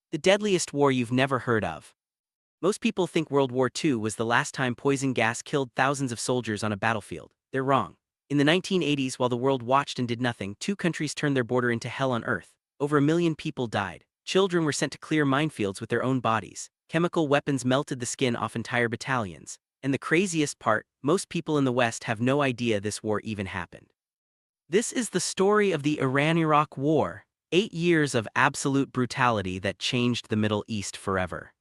The deadliest war you've never heard of. Most people think World War II was the last time poison gas killed thousands of soldiers on a battlefield. They're wrong. In the 1980s, while the world watched and did nothing, two countries turned their border into hell on earth. Over 1 million people died. Children were sent to clear minefields with their own bodies. Chemical weapons melted the skin off entire battalions. And the craziest part, most people in the West have no idea this war even happened. This is the story of the Iran-Iraq War, 8 years of absolute brutality that changed the Middle East forever.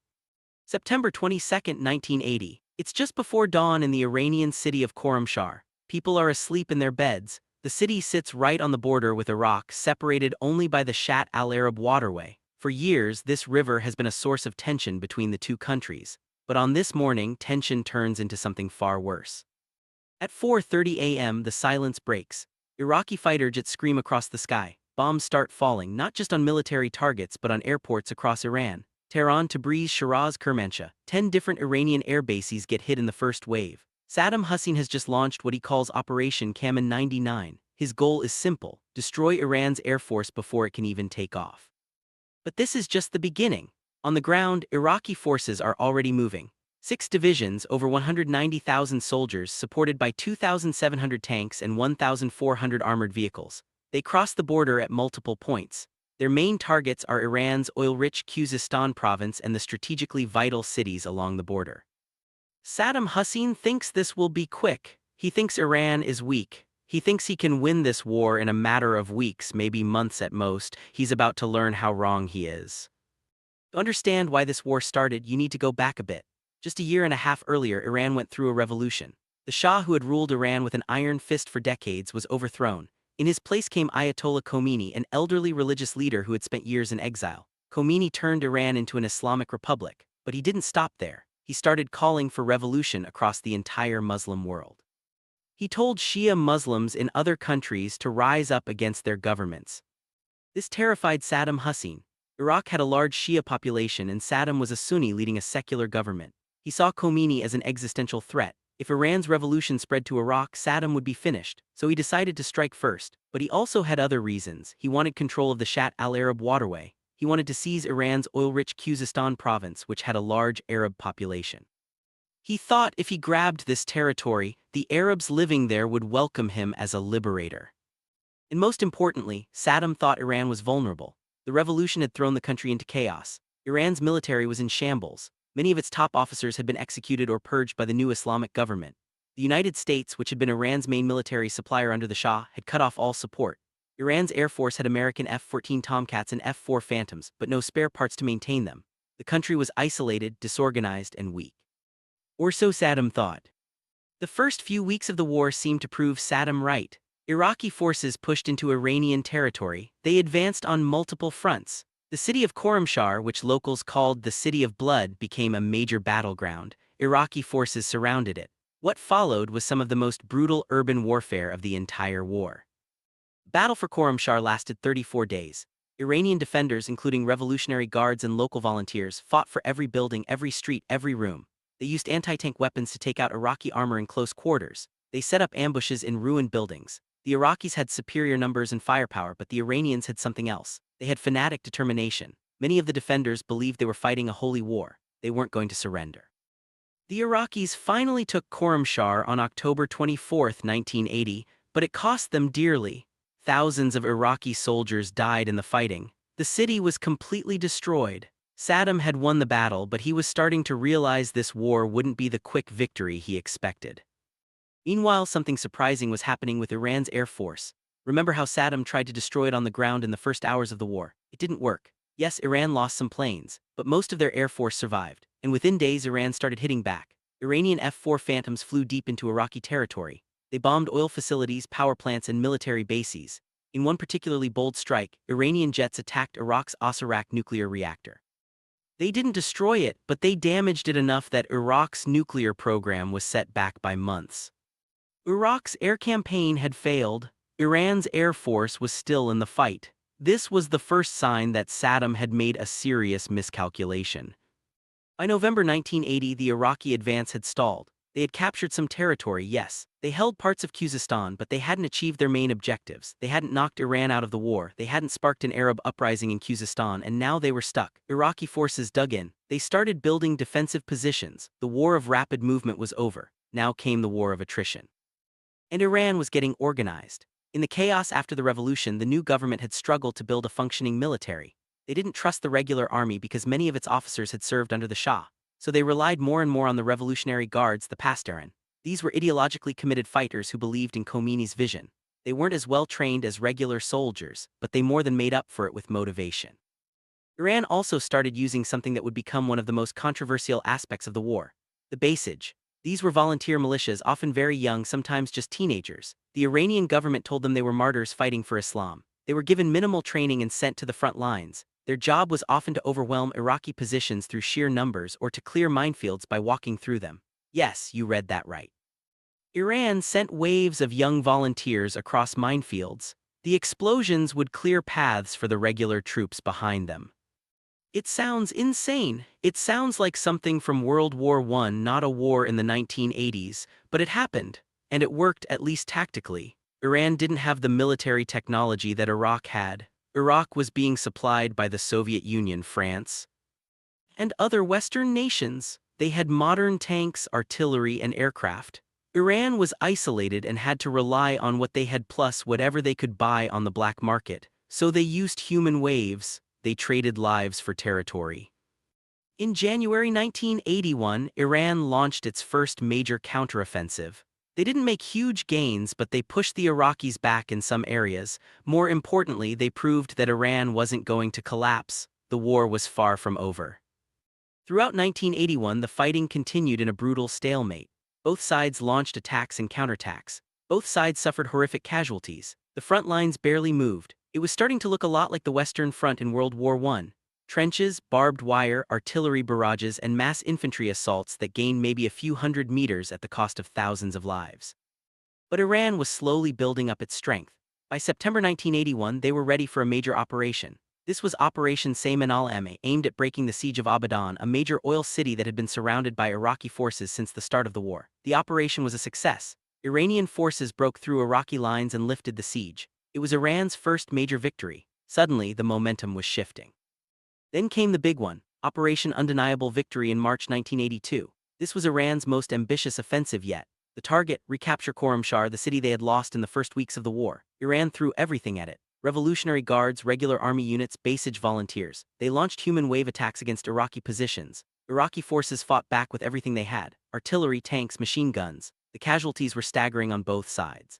September 22, 1980. It's just before dawn in the Iranian city of Khorramshahr. People are asleep in their beds. The city sits right on the border with Iraq, separated only by the Shatt al-Arab waterway. For years, this river has been a source of tension between the two countries. But on this morning, tension turns into something far worse. At 4:30 a.m., the silence breaks. Iraqi fighter jets scream across the sky. Bombs start falling, not just on military targets but on airports across Iran. Tehran, Tabriz, Shiraz, Kermanshah. 10 different Iranian air bases get hit in the first wave. Saddam Hussein has just launched what he calls Operation Kaman 99. His goal is simple: destroy Iran's air force before it can even take off. But this is just the beginning. On the ground, Iraqi forces are already moving. 6 divisions, over 190,000 soldiers, supported by 2,700 tanks and 1,400 armored vehicles. They cross the border at multiple points. Their main targets are Iran's oil-rich Khuzestan province and the strategically vital cities along the border. Saddam Hussein thinks this will be quick. He thinks Iran is weak. He thinks he can win this war in a matter of weeks, maybe months at most. He's about to learn how wrong he is. To understand why this war started, you need to go back a bit. Just a year and a half earlier, Iran went through a revolution. The Shah, who had ruled Iran with an iron fist for decades, was overthrown. In his place came Ayatollah Khomeini, an elderly religious leader who had spent years in exile. Khomeini turned Iran into an Islamic republic, but he didn't stop there. He started calling for revolution across the entire Muslim world. He told Shia Muslims in other countries to rise up against their governments. This terrified Saddam Hussein. Iraq had a large Shia population and Saddam was a Sunni leading a secular government. He saw Khomeini as an existential threat. If Iran's revolution spread to Iraq, Saddam would be finished, so he decided to strike first. But he also had other reasons. He wanted control of the Shatt al-Arab waterway. He wanted to seize Iran's oil-rich Khuzestan province, which had a large Arab population. He thought if he grabbed this territory, the Arabs living there would welcome him as a liberator. And most importantly, Saddam thought Iran was vulnerable. The revolution had thrown the country into chaos. Iran's military was in shambles. Many of its top officers had been executed or purged by the new Islamic government. The United States, which had been Iran's main military supplier under the Shah, had cut off all support. Iran's air force had American F-14 Tomcats and F-4 Phantoms, but no spare parts to maintain them. The country was isolated, disorganized, and weak. Or so Saddam thought. The first few weeks of the war seemed to prove Saddam right. Iraqi forces pushed into Iranian territory. They advanced on multiple fronts. The city of Khorramshahr, which locals called the City of Blood, became a major battleground. Iraqi forces surrounded it. What followed was some of the most brutal urban warfare of the entire war. Battle for Khorramshahr lasted 34 days. Iranian defenders, including Revolutionary Guards and local volunteers, fought for every building, every street, every room. They used anti-tank weapons to take out Iraqi armor in close quarters. They set up ambushes in ruined buildings. The Iraqis had superior numbers and firepower, but the Iranians had something else. They had fanatic determination. Many of the defenders believed they were fighting a holy war. They weren't going to surrender. The Iraqis finally took Khorramshahr on October 24, 1980, but it cost them dearly. Thousands of Iraqi soldiers died in the fighting. The city was completely destroyed. Saddam had won the battle, but he was starting to realize this war wouldn't be the quick victory he expected. Meanwhile, something surprising was happening with Iran's air force. Remember how Saddam tried to destroy it on the ground in the first hours of the war? It didn't work. Yes, Iran lost some planes, but most of their air force survived, and within days Iran started hitting back. Iranian F-4 Phantoms flew deep into Iraqi territory. They bombed oil facilities, power plants, and military bases. In one particularly bold strike, Iranian jets attacked Iraq's Osirak nuclear reactor. They didn't destroy it, but they damaged it enough that Iraq's nuclear program was set back by months. Iraq's air campaign had failed. Iran's air force was still in the fight. This was the first sign that Saddam had made a serious miscalculation. By November 1980, the Iraqi advance had stalled. They had captured some territory, yes. They held parts of Khuzestan, but they hadn't achieved their main objectives. They hadn't knocked Iran out of the war, they hadn't sparked an Arab uprising in Khuzestan, and now they were stuck. Iraqi forces dug in. They started building defensive positions. The war of rapid movement was over. Now came the war of attrition. And Iran was getting organized. In the chaos after the revolution, the new government had struggled to build a functioning military. They didn't trust the regular army because many of its officers had served under the Shah. So they relied more and more on the Revolutionary Guards, the Pastaran. These were ideologically committed fighters who believed in Khomeini's vision. They weren't as well trained as regular soldiers, but they more than made up for it with motivation. Iran also started using something that would become one of the most controversial aspects of the war: the Basij. These were volunteer militias, often very young, sometimes just teenagers. The Iranian government told them they were martyrs fighting for Islam. They were given minimal training and sent to the front lines. Their job was often to overwhelm Iraqi positions through sheer numbers or to clear minefields by walking through them. Yes, you read that right. Iran sent waves of young volunteers across minefields. The explosions would clear paths for the regular troops behind them. It sounds insane. It sounds like something from World War I, not a war in the 1980s, but it happened, and it worked, at least tactically. Iran didn't have the military technology that Iraq had. Iraq was being supplied by the Soviet Union, France, and other Western nations. They had modern tanks, artillery, and aircraft. Iran was isolated and had to rely on what they had plus whatever they could buy on the black market. So they used human waves. They traded lives for territory. In January 1981, Iran launched its first major counteroffensive. They didn't make huge gains, but they pushed the Iraqis back in some areas. More importantly, they proved that Iran wasn't going to collapse. The war was far from over. Throughout 1981, the fighting continued in a brutal stalemate. Both sides launched attacks and counterattacks. Both sides suffered horrific casualties. The front lines barely moved. It was starting to look a lot like the Western Front in World War I. Trenches, barbed wire, artillery barrages, and mass infantry assaults that gained maybe a few hundred meters at the cost of thousands of lives. But Iran was slowly building up its strength. By September 1981, they were ready for a major operation. This was Operation Sayman al-Emme, aimed at breaking the siege of Abadan, a major oil city that had been surrounded by Iraqi forces since the start of the war. The operation was a success. Iranian forces broke through Iraqi lines and lifted the siege. It was Iran's first major victory. Suddenly, the momentum was shifting. Then came the big one, Operation Undeniable Victory in March 1982. This was Iran's most ambitious offensive yet. The target: recapture Khorramshahr, the city they had lost in the first weeks of the war. Iran threw everything at it. Revolutionary Guards, regular army units, Basij volunteers. They launched human wave attacks against Iraqi positions. Iraqi forces fought back with everything they had: artillery, tanks, machine guns. The casualties were staggering on both sides.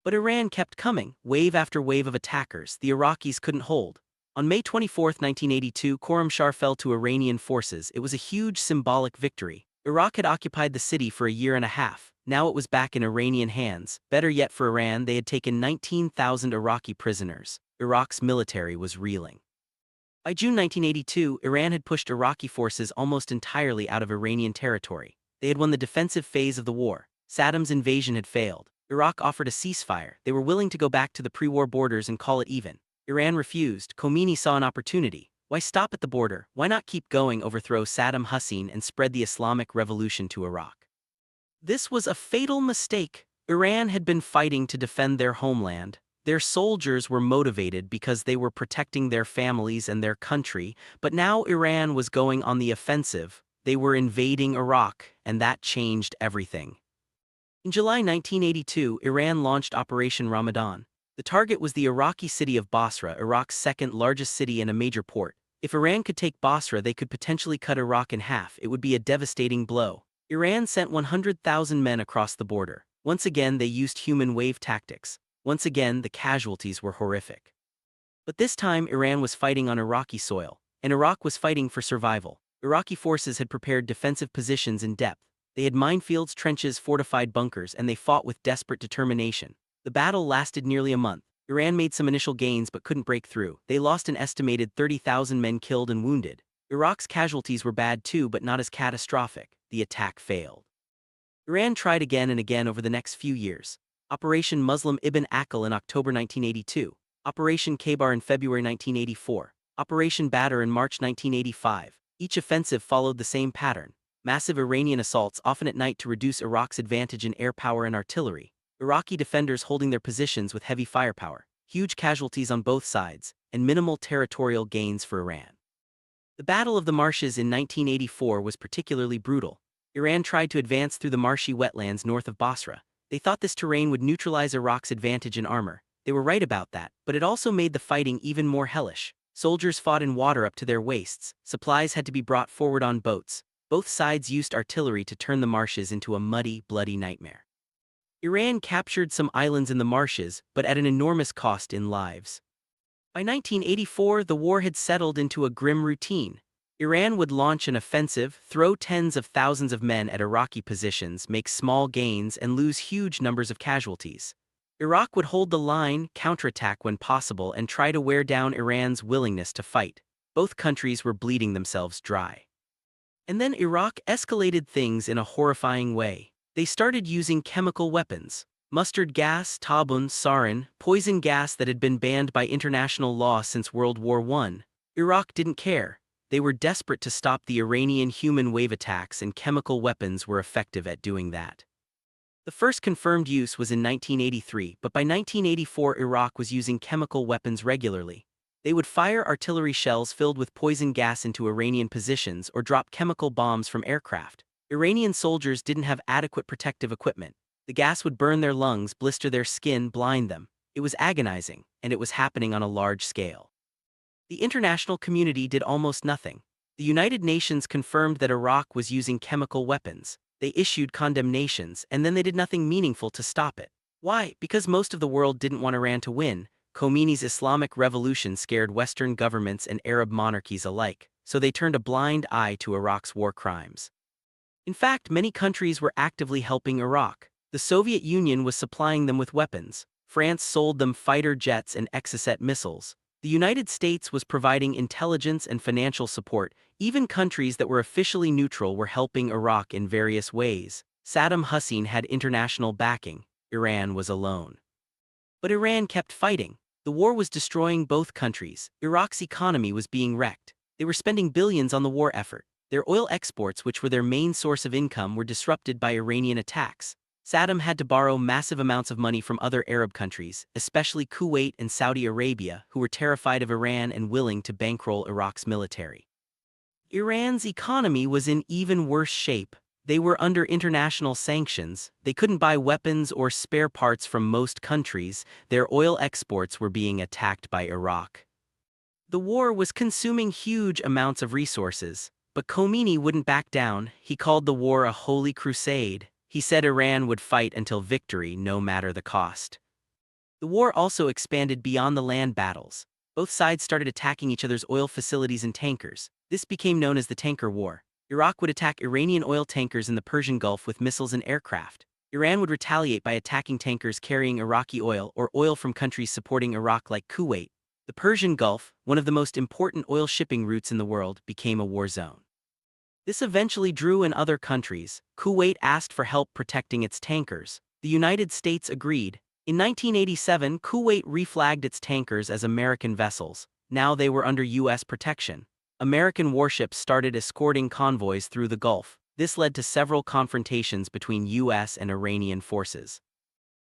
But Iran kept coming, wave after wave of attackers. The Iraqis couldn't hold. On May 24, 1982, Khorramshahr fell to Iranian forces. It was a huge symbolic victory. Iraq had occupied the city for a year and a half. Now it was back in Iranian hands. Better yet for Iran, they had taken 19,000 Iraqi prisoners. Iraq's military was reeling. By June 1982, Iran had pushed Iraqi forces almost entirely out of Iranian territory. They had won the defensive phase of the war. Saddam's invasion had failed. Iraq offered a ceasefire. They were willing to go back to the pre-war borders and call it even. Iran refused. Khomeini saw an opportunity. Why stop at the border? Why not keep going, overthrow Saddam Hussein, and spread the Islamic Revolution to Iraq? This was a fatal mistake. Iran had been fighting to defend their homeland. Their soldiers were motivated because they were protecting their families and their country, but now Iran was going on the offensive. They were invading Iraq, and that changed everything. In July 1982, Iran launched Operation Ramadan. The target was the Iraqi city of Basra, Iraq's second largest city and a major port. If Iran could take Basra, they could potentially cut Iraq in half. It would be a devastating blow. Iran sent 100,000 men across the border. Once again, they used human wave tactics. Once again, the casualties were horrific. But this time, Iran was fighting on Iraqi soil, and Iraq was fighting for survival. Iraqi forces had prepared defensive positions in depth. They had minefields, trenches, fortified bunkers, and they fought with desperate determination. The battle lasted nearly a month. Iran made some initial gains but couldn't break through. They lost an estimated 30,000 men killed and wounded. Iraq's casualties were bad too, but not as catastrophic. The attack failed. Iran tried again and again over the next few years. Operation Muslim Ibn Aqil in October 1982. Operation Khaybar in February 1984. Operation Badr in March 1985. Each offensive followed the same pattern. Massive Iranian assaults, often at night, to reduce Iraq's advantage in air power and artillery. Iraqi defenders holding their positions with heavy firepower. Huge casualties on both sides, and minimal territorial gains for Iran. The Battle of the Marshes in 1984 was particularly brutal. Iran tried to advance through the marshy wetlands north of Basra. They thought this terrain would neutralize Iraq's advantage in armor. They were right about that, but it also made the fighting even more hellish. Soldiers fought in water up to their waists. Supplies had to be brought forward on boats. Both sides used artillery to turn the marshes into a muddy, bloody nightmare. Iran captured some islands in the marshes, but at an enormous cost in lives. By 1984, the war had settled into a grim routine. Iran would launch an offensive, throw tens of thousands of men at Iraqi positions, make small gains, and lose huge numbers of casualties. Iraq would hold the line, counterattack when possible, and try to wear down Iran's willingness to fight. Both countries were bleeding themselves dry. And then Iraq escalated things in a horrifying way. They started using chemical weapons. Mustard gas, tabun, sarin, poison gas that had been banned by international law since World War I. Iraq didn't care. They were desperate to stop the Iranian human wave attacks, and chemical weapons were effective at doing that. The first confirmed use was in 1983, but by 1984 Iraq was using chemical weapons regularly. They would fire artillery shells filled with poison gas into Iranian positions or drop chemical bombs from aircraft. Iranian soldiers didn't have adequate protective equipment. The gas would burn their lungs, blister their skin, blind them. It was agonizing, and it was happening on a large scale. The international community did almost nothing. The United Nations confirmed that Iraq was using chemical weapons. They issued condemnations, and then they did nothing meaningful to stop it. Why? Because most of the world didn't want Iran to win. Khomeini's Islamic Revolution scared Western governments and Arab monarchies alike, so they turned a blind eye to Iraq's war crimes. In fact, many countries were actively helping Iraq. The Soviet Union was supplying them with weapons. France sold them fighter jets and Exocet missiles. The United States was providing intelligence and financial support. Even countries that were officially neutral were helping Iraq in various ways. Saddam Hussein had international backing. Iran was alone. But Iran kept fighting. The war was destroying both countries. Iraq's economy was being wrecked. They were spending billions on the war effort. Their oil exports, which were their main source of income, were disrupted by Iranian attacks. Saddam had to borrow massive amounts of money from other Arab countries, especially Kuwait and Saudi Arabia, who were terrified of Iran and willing to bankroll Iraq's military. Iran's economy was in even worse shape. They were under international sanctions. They couldn't buy weapons or spare parts from most countries. Their oil exports were being attacked by Iraq. The war was consuming huge amounts of resources, but Khomeini wouldn't back down. He called the war a holy crusade. He said Iran would fight until victory, no matter the cost. The war also expanded beyond the land battles. Both sides started attacking each other's oil facilities and tankers. This became known as the Tanker War. Iraq would attack Iranian oil tankers in the Persian Gulf with missiles and aircraft. Iran would retaliate by attacking tankers carrying Iraqi oil or oil from countries supporting Iraq like Kuwait. The Persian Gulf, one of the most important oil shipping routes in the world, became a war zone. This eventually drew in other countries. Kuwait asked for help protecting its tankers. The United States agreed. In 1987, Kuwait reflagged its tankers as American vessels. Now they were under U.S. protection. American warships started escorting convoys through the Gulf. This led to several confrontations between U.S. and Iranian forces.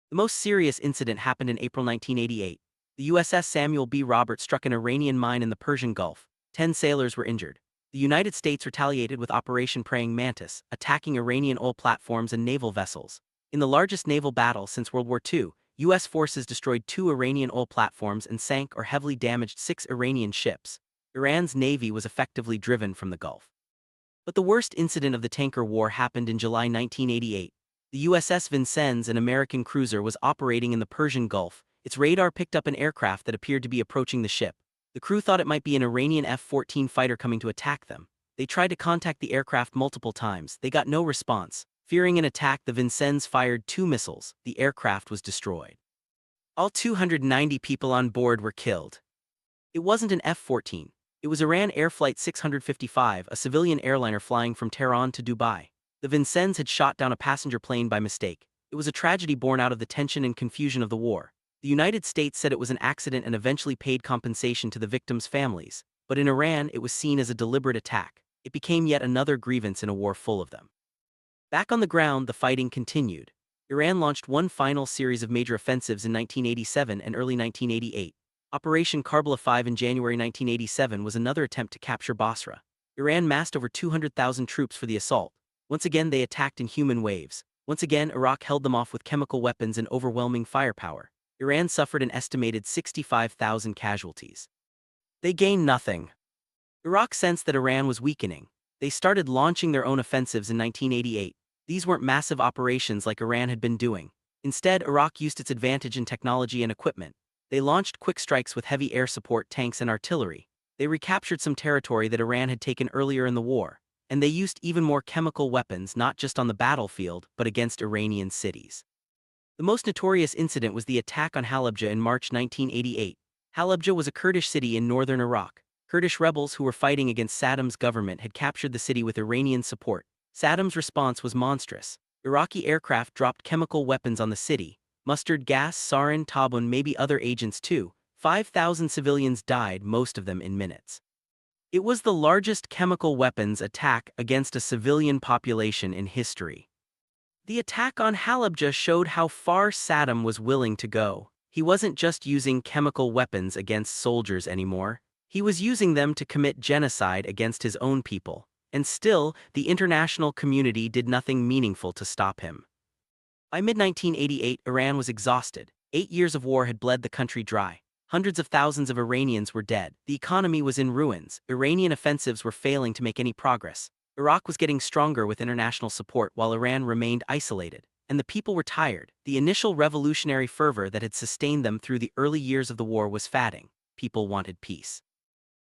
The most serious incident happened in April 1988. The USS Samuel B. Roberts struck an Iranian mine in the Persian Gulf. 10 sailors were injured. The United States retaliated with Operation Praying Mantis, attacking Iranian oil platforms and naval vessels. In the largest naval battle since World War II, U.S. forces destroyed 2 Iranian oil platforms and sank or heavily damaged 6 Iranian ships. Iran's navy was effectively driven from the Gulf. But the worst incident of the tanker war happened in July 1988. The USS Vincennes, an American cruiser, was operating in the Persian Gulf. Its radar picked up an aircraft that appeared to be approaching the ship. The crew thought it might be an Iranian F-14 fighter coming to attack them. They tried to contact the aircraft multiple times. They got no response. Fearing an attack, the Vincennes fired 2 missiles. The aircraft was destroyed. All 290 people on board were killed. It wasn't an F-14. It was Iran Air Flight 655, a civilian airliner flying from Tehran to Dubai. The Vincennes had shot down a passenger plane by mistake. It was a tragedy born out of the tension and confusion of the war. The United States said it was an accident and eventually paid compensation to the victims' families. But in Iran, it was seen as a deliberate attack. It became yet another grievance in a war full of them. Back on the ground, the fighting continued. Iran launched one final series of major offensives in 1987 and early 1988. Operation Karbala 5 in January 1987 was another attempt to capture Basra. Iran massed over 200,000 troops for the assault. Once again, they attacked in human waves. Once again, Iraq held them off with chemical weapons and overwhelming firepower. Iran suffered an estimated 65,000 casualties. They gained nothing. Iraq sensed that Iran was weakening. They started launching their own offensives in 1988. These weren't massive operations like Iran had been doing. Instead, Iraq used its advantage in technology and equipment. They launched quick strikes with heavy air support tanks and artillery. They recaptured some territory that Iran had taken earlier in the war. And they used even more chemical weapons not just on the battlefield but against Iranian cities. The most notorious incident was the attack on Halabja in March 1988. Halabja was a Kurdish city in northern Iraq. Kurdish rebels who were fighting against Saddam's government had captured the city with Iranian support. Saddam's response was monstrous. Iraqi aircraft dropped chemical weapons on the city, mustard gas, sarin, tabun, maybe other agents too. 5,000 civilians died, most of them in minutes. It was the largest chemical weapons attack against a civilian population in history. The attack on Halabja showed how far Saddam was willing to go. He wasn't just using chemical weapons against soldiers anymore. He was using them to commit genocide against his own people. And still, the international community did nothing meaningful to stop him. By mid-1988, Iran was exhausted. 8 years of war had bled the country dry. Hundreds of thousands of Iranians were dead. The economy was in ruins. Iranian offensives were failing to make any progress. Iraq was getting stronger with international support while Iran remained isolated. And the people were tired. The initial revolutionary fervor that had sustained them through the early years of the war was fading. People wanted peace.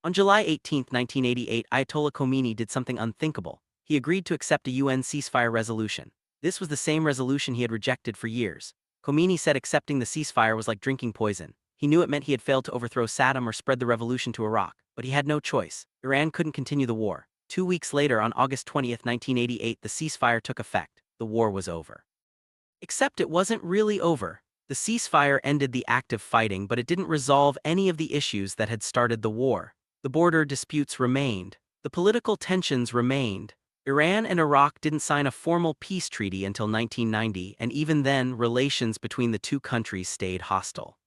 On July 18, 1988, Ayatollah Khomeini did something unthinkable. He agreed to accept a UN ceasefire resolution. This was the same resolution he had rejected for years. Khomeini said accepting the ceasefire was like drinking poison. He knew it meant he had failed to overthrow Saddam or spread the revolution to Iraq, but he had no choice. Iran couldn't continue the war. 2 weeks later, on August 20, 1988, the ceasefire took effect. The war was over. Except it wasn't really over. The ceasefire ended the active fighting, but it didn't resolve any of the issues that had started the war. The border disputes remained. The political tensions remained. Iran and Iraq didn't sign a formal peace treaty until 1990, and even then, relations between the two countries stayed hostile.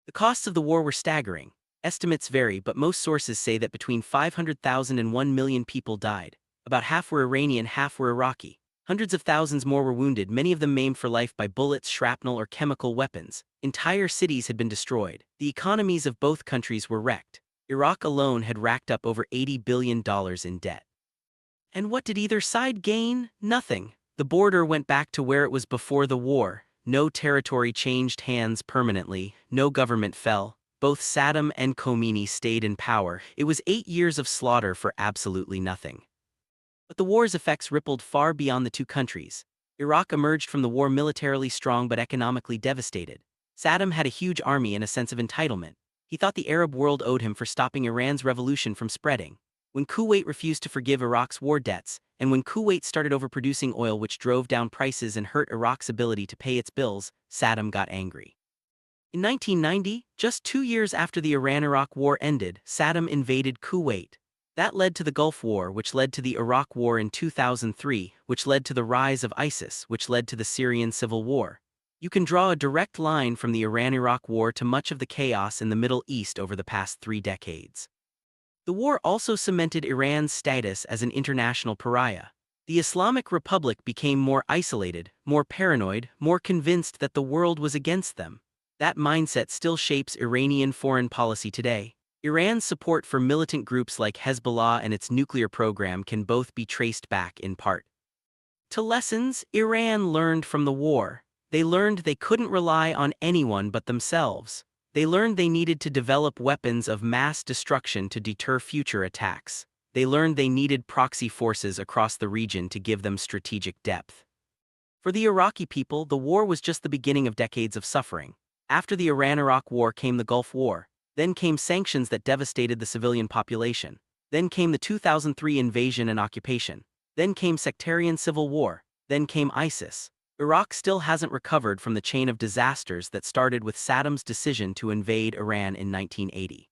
The costs of the war were staggering. Estimates vary, but most sources say that between 500,000 and 1 million people died. About half were Iranian, half were Iraqi. Hundreds of thousands more were wounded, many of them maimed for life by bullets, shrapnel, or chemical weapons. Entire cities had been destroyed. The economies of both countries were wrecked. Iraq alone had racked up over $80 billion in debt. And what did either side gain? Nothing. The border went back to where it was before the war. No territory changed hands permanently. No government fell. Both Saddam and Khomeini stayed in power. It was 8 years of slaughter for absolutely nothing. But the war's effects rippled far beyond the two countries. Iraq emerged from the war militarily strong but economically devastated. Saddam had a huge army and a sense of entitlement. He thought the Arab world owed him for stopping Iran's revolution from spreading. When Kuwait refused to forgive Iraq's war debts, and when Kuwait started overproducing oil which drove down prices and hurt Iraq's ability to pay its bills, Saddam got angry. In 1990, just 2 years after the Iran-Iraq war ended, Saddam invaded Kuwait. That led to the Gulf War, which led to the Iraq War in 2003, which led to the rise of ISIS, which led to the Syrian civil war. You can draw a direct line from the Iran-Iraq War to much of the chaos in the Middle East over the past 3 decades. The war also cemented Iran's status as an international pariah. The Islamic Republic became more isolated, more paranoid, more convinced that the world was against them. That mindset still shapes Iranian foreign policy today. Iran's support for militant groups like Hezbollah and its nuclear program can both be traced back in part to lessons Iran learned from the war. They learned they couldn't rely on anyone but themselves. They learned they needed to develop weapons of mass destruction to deter future attacks. They learned they needed proxy forces across the region to give them strategic depth. For the Iraqi people, the war was just the beginning of decades of suffering. After the Iran-Iraq War came the Gulf War. Then came sanctions that devastated the civilian population. Then came the 2003 invasion and occupation. Then came sectarian civil war. Then came ISIS. Iraq still hasn't recovered from the chain of disasters that started with Saddam's decision to invade Iran in 1980.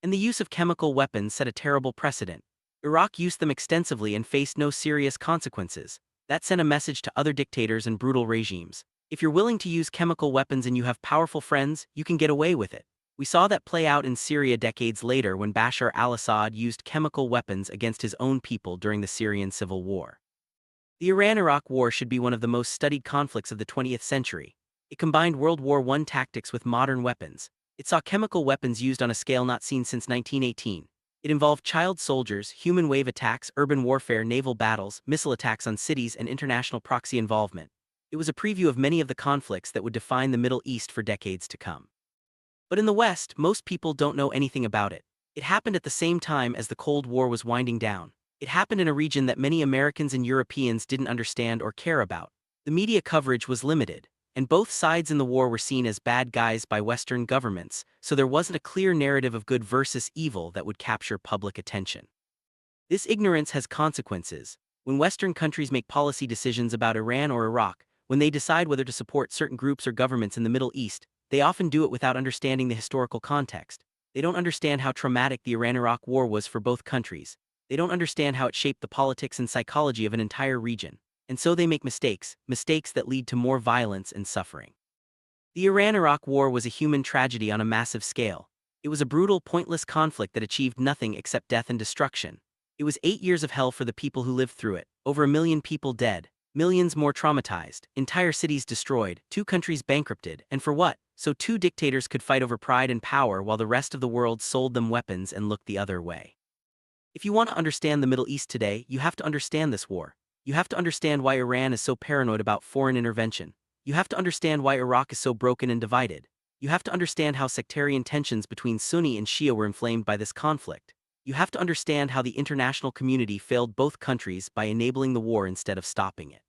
And the use of chemical weapons set a terrible precedent. Iraq used them extensively and faced no serious consequences. That sent a message to other dictators and brutal regimes. If you're willing to use chemical weapons and you have powerful friends, you can get away with it. We saw that play out in Syria decades later when Bashar al-Assad used chemical weapons against his own people during the Syrian civil war. The Iran-Iraq War should be one of the most studied conflicts of the 20th century. It combined World War I tactics with modern weapons. It saw chemical weapons used on a scale not seen since 1918. It involved child soldiers, human wave attacks, urban warfare, naval battles, missile attacks on cities, and international proxy involvement. It was a preview of many of the conflicts that would define the Middle East for decades to come. But in the West, most people don't know anything about it. It happened at the same time as the Cold War was winding down. It happened in a region that many Americans and Europeans didn't understand or care about. The media coverage was limited, and both sides in the war were seen as bad guys by Western governments, so there wasn't a clear narrative of good versus evil that would capture public attention. This ignorance has consequences. When Western countries make policy decisions about Iran or Iraq, when they decide whether to support certain groups or governments in the Middle East, they often do it without understanding the historical context. They don't understand how traumatic the Iran-Iraq War was for both countries. They don't understand how it shaped the politics and psychology of an entire region. And so they make mistakes that lead to more violence and suffering. The Iran-Iraq War was a human tragedy on a massive scale. It was a brutal, pointless conflict that achieved nothing except death and destruction. It was 8 years of hell for the people who lived through it, over 1 million people dead, millions more traumatized, entire cities destroyed, 2 countries bankrupted, and for what? So 2 dictators could fight over pride and power while the rest of the world sold them weapons and looked the other way. If you want to understand the Middle East today, you have to understand this war. You have to understand why Iran is so paranoid about foreign intervention. You have to understand why Iraq is so broken and divided. You have to understand how sectarian tensions between Sunni and Shia were inflamed by this conflict. You have to understand how the international community failed both countries by enabling the war instead of stopping it.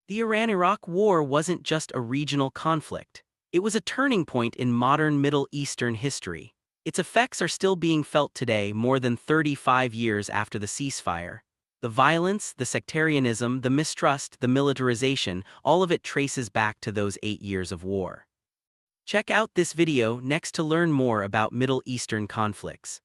The Iran-Iraq War wasn't just a regional conflict. It was a turning point in modern Middle Eastern history. Its effects are still being felt today, more than 35 years after the ceasefire. The violence, the sectarianism, the mistrust, the militarization, all of it traces back to those 8 years of war. Check out this video next to learn more about Middle Eastern conflicts.